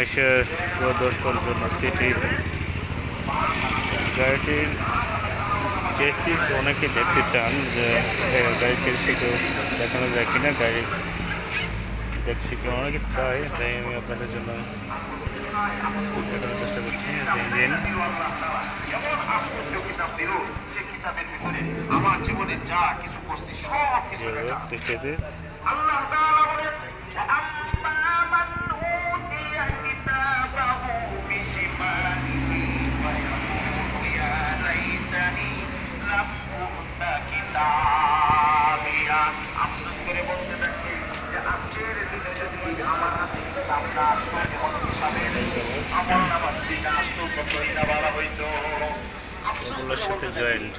মানুষের প্রদর্শনের জন্য সিটি গাড়িটির চেসিস অনেকে দেখতে চান যে গাড়ির চেসিসটিকে দেখানো যায় কিনা। গাড়ি দেখতে অনেকে চাই, তাই আমি আপনাদের জন্য দেখানোর চেষ্টা করছি। ইঞ্জিন আমার জীবনে যা কিছু করছি সব কিছু চেসিস আফসোস করে বলতে থাকি যে আজকের দিনে যদি আমার হাতে এগুলোর সাথে জয়েন্ট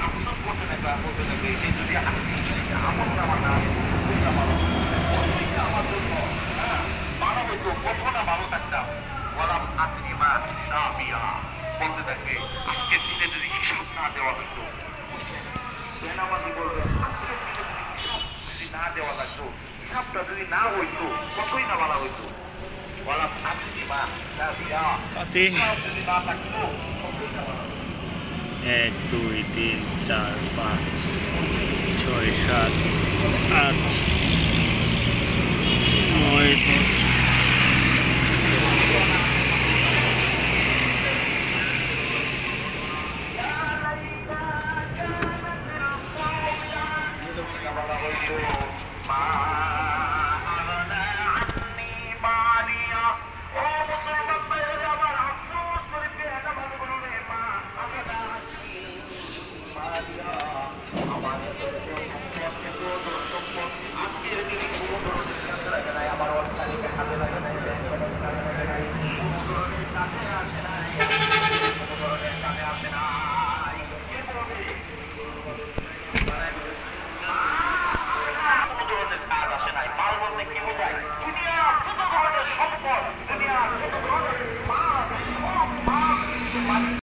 আফসোস করতে থাকবে বলতে থাকবে যে যদি আমার জন্য ভালো হইতো, কত না ভালো থাকতাম। বললাম আত্মীমা হিসাবিয়া বলতে থাকবে আজকের দিনে যদি হিসাব না দেওয়া হইতো, বেনামাজি বলবে আজকের দিনে যদি হিসাব যদি না দেওয়া লাগতো, হিসাবটা যদি না হইতো কতই না ভালো হইতো। বললাম আত্মীমা হিসাবিয়া যদি না থাকতো 1 2 3 4 5 6 7 8 9 10